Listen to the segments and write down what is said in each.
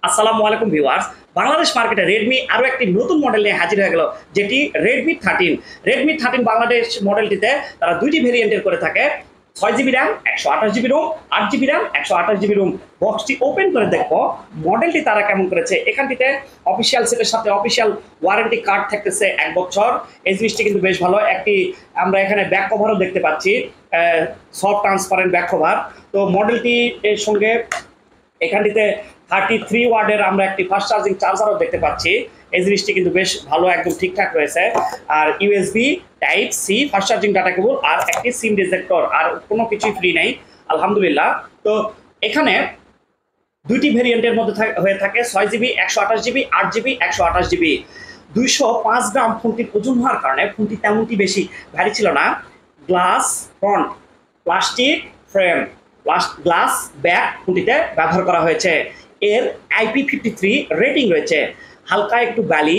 আসসালামু আলাইকুম ভিউয়ার্স। বাংলাদেশ মার্কেটে রেডমি আরও একটি নতুন মডেল নিয়ে হাজির হয়ে গেল, যেটি রেডমি 13। রেডমি 13 বাংলাদেশ মডেলটিতে তারা দুইটি ভেরিয়েন্টের করে থাকে, 6GB RAM 128GB ROM, 8GB RAM 128GB ROM. বক্সটি ওপেন করে দেখবো মডেলটি তারা কেমন করেছে। এখানটিতে অফিসিয়াল সেটের সাথে অফিসিয়াল ওয়ারেন্টি কার্ড থাকতেছে 1 বছর। এই জিনিসটি কিন্তু বেশ ভালো। একটি আমরা এখানে ব্যাক কভারও দেখতে পাচ্ছি, সফট ট্রান্সপারেন্ট ব্যাক কভার। তো মডেলটি এর সঙ্গে এখানটিতে 33 ওয়াটের আমরা একটি ফাস্ট চার্জিং চার্জারও দেখতে পাচ্ছি। এই জিনিসটি কিন্তু বেশ ভালো, একদম ঠিকঠাক রয়েছে। আর USB type C fast charging data cable আর একটি সিম রিজেক্টর, আর কোনো কিছুই ফ্রি নেই আলহামদুলিল্লাহ। তো এখানে দুইটি ভেরিয়েন্টের মধ্যে হয়ে থাকে 6GB 128GB, 8GB 128GB। 205 গ্রাম ফোনটির ওজন হওয়ার কারণে ফোনটি তেমনটি বেশি ভারী ছিল না। Glass front, plastic frame, glass back ফোনটিতে ব্যবহার করা হয়েছে। এর IP53 রেটিং রয়েছে। হালকা একটু বালি,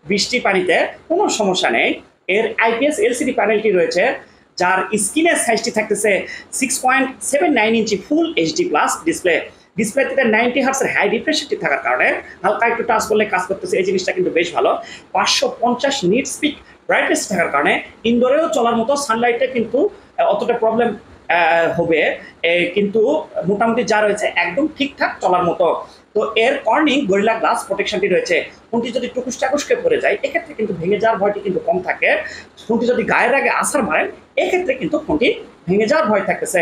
বৃষ্টি পানিতে কোনো সমস্যা নেই। এর IPS LCD প্যানেলটি রয়েছে, যার স্ক্রিনের সাইজটি থাকতেছে 6.79 ইঞ্চি ফুল HD প্লাস ডিসপ্লে। ডিসপ্লেতে 90 হার্টসের হাই রিফ্রেশটি থাকার কারণে হালকা একটু টাচ করলে কাজ করতেছে। এই জিনিসটা কিন্তু বেশ ভালো। 550 নিট স্পিড ব্রাইটনেস থাকার কারণে ইনডোরেও চলার মতো, সানলাইটে কিন্তু অতটা প্রবলেম হবে, কিন্তু মোটামুটি যা রয়েছে একদম ঠিকঠাক চলার মতো। তো এর কর্নিং গরিলা গ্লাস প্রোটেকশনটি রয়েছে। ফোনটি যদি টুকুস টাকুসকে পড়ে যায় এক্ষেত্রে কিন্তু ভেঙে যাওয়ার ভয়টি কিন্তু কম থাকে। ফোনটি যদি গায়ের আগে আছাড় মারেন এক্ষেত্রে কিন্তু ফোনটি ভেঙে যাওয়ার ভয় থাকতেছে।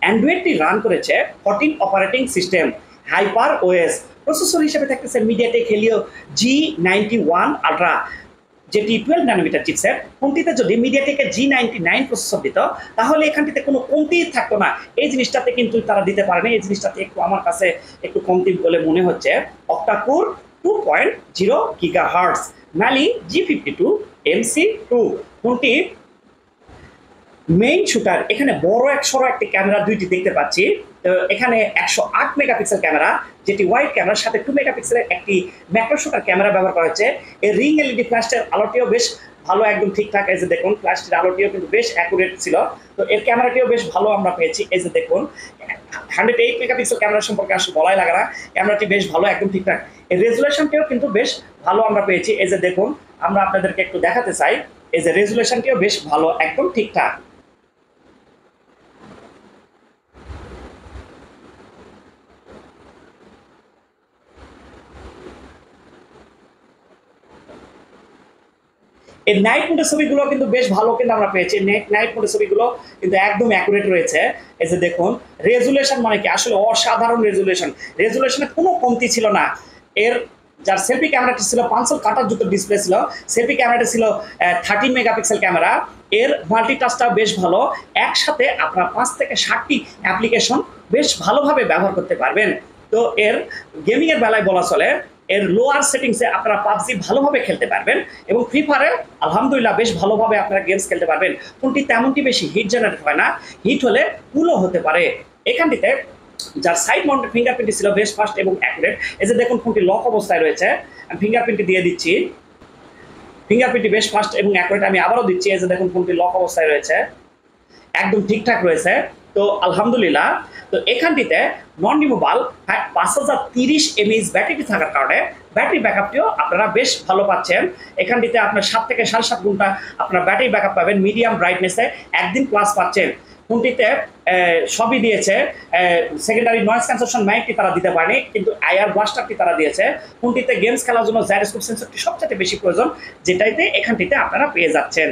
অ্যান্ড্রয়েডটি রান করেছে 14 operating system, hyper OS. Processor হিসেবে থাকতেছে মিডিয়াটেক হেলিও G91 আলট্রা, যেটি 12 ন্যানোমিটার চিপসেট। ফোনটিতে যদি মিডিয়াটেকের G99 প্রসেসর দিত তাহলে এখানটিতে কোনো কমতি থাকতো না। এই জিনিসটাতে কিন্তু তারা দিতে পারেনি। এই জিনিসটাতে একটু আমার কাছে একটু কমতি বলে মনে হচ্ছে। Octa-core 2.0 GHz, ম্যালি G52 MC2। ফোনটি মেইন শুটার, এখানে বড় একটি ক্যামেরা দুইটি দেখতে পাচ্ছি। এখানে 108 মেগাপিক্সেল ক্যামেরা, যেটি ওয়াইড ক্যামেরার সাথে 2 মেগাপিক্সেলের একটি ম্যাক্রো শুটার ক্যামেরা ব্যবহার করা হয়েছে। এই রিং এলইডি ফ্ল্যাশের আলোটিও বেশ ভালো, একদম ঠিকঠাক। এই যে দেখুন ফ্ল্যাশটির আলোটিও কিন্তু বেশ অ্যাকুরেট ছিল। তো এর ক্যামেরাটিও বেশ ভালো আমরা পেয়েছি। এই যে দেখুন 108 মেগাপিক্সেল ক্যামেরা সম্পর্কে আসলে বলাই লাগে না, ক্যামেরাটি বেশ ভালো, একদম ঠিকঠাক। এর রেজুলেশনটিও কিন্তু বেশ ভালো আমরা পেয়েছি। এই যে দেখুন, আমরা আপনাদেরকে একটু দেখাতে চাই। এই যে রেজুলেশনটিও বেশ ভালো, একদম ঠিকঠাক। এই নাইট মোডের ছবিগুলো কিন্তু বেশ ভালো কিন্তু আমরা পেয়েছি। নাইট মোডের ছবিগুলো কিন্তু একদম অ্যাকুরেট রয়েছে। এই যে দেখুন রেজুলেশন মানে কি, আসলে অসাধারণ রেজুলেশন। রেজুলেশনে কোনো কমতি ছিল না। এর যার সেলফি ক্যামেরাটি ছিল পাঞ্চল কাটার যুক্ত ডিসপ্লে ছিল, সেলফি ক্যামেরাটি ছিল 13 মেগাপিক্সেল ক্যামেরা। এর মাল্টিটাচটা বেশ ভালো। একসাথে আপনার 5 থেকে 7টি অ্যাপ্লিকেশন বেশ ভালোভাবে ব্যবহার করতে পারবেন। তো এর গেমিংয়ের বেলায় বলা চলে, এর লোয়ার সেটিংসে আপনারা পাবজি ভালোভাবে খেলতে পারবেন এবং ফ্রি ফায়ারে আলহামদুলিল্লাহ বেশ ভালোভাবে আপনারা গেমস খেলতে পারবেন। ফোনটি তেমনটি বেশি হিট জেনারেট হয় না, হিট হলে কুলও হতে পারে। এখানটিতে যার সাইড মাউন্টেড ফিঙ্গারপ্রিন্টটি ছিল বেশ ফাস্ট এবং অ্যাকুরেট। এই যে দেখুন ফোনটি লক অবস্থায় রয়েছে, আমি ফিঙ্গারপ্রিন্টটি দিয়ে দিচ্ছি। ফিঙ্গারপ্রিন্টটি বেশ ফাস্ট এবং অ্যাকুরেট, আমি আবারও দিচ্ছি। এই যে দেখুন ফোনটি লক অবস্থায় রয়েছে, একদম ঠিকঠাক রয়েছে। তো আলহামদুলিল্লাহ। তো এখানটিতে নন রিমুভাল 5030 mAh ব্যাটারি থাকার কারণে ব্যাটারি ব্যাকআপটিও আপনারা বেশ ভালো পাচ্ছেন। এখানটিতে আপনার 7 থেকে 7.5 ঘন্টা আপনার ব্যাটারি ব্যাকআপ পাবেন। মিডিয়াম ব্রাইটনেসে একদিন প্লাস পাচ্ছেন। ফোনটিতে সবই দিয়েছে। সেকেন্ডারি নয়েজ ক্যান্সেলেশন মাইকটি তারা দিতে পারেনি, কিন্তু আইআর ব্লাস্টারটি তারা দিয়েছে। ফোনটিতে গেমস খেলার জন্য জাইরোস্কোপ সেন্সরটি সবচেয়ে বেশি প্রয়োজন, যেটাইতে এখানটিতে আপনারা পেয়ে যাচ্ছেন।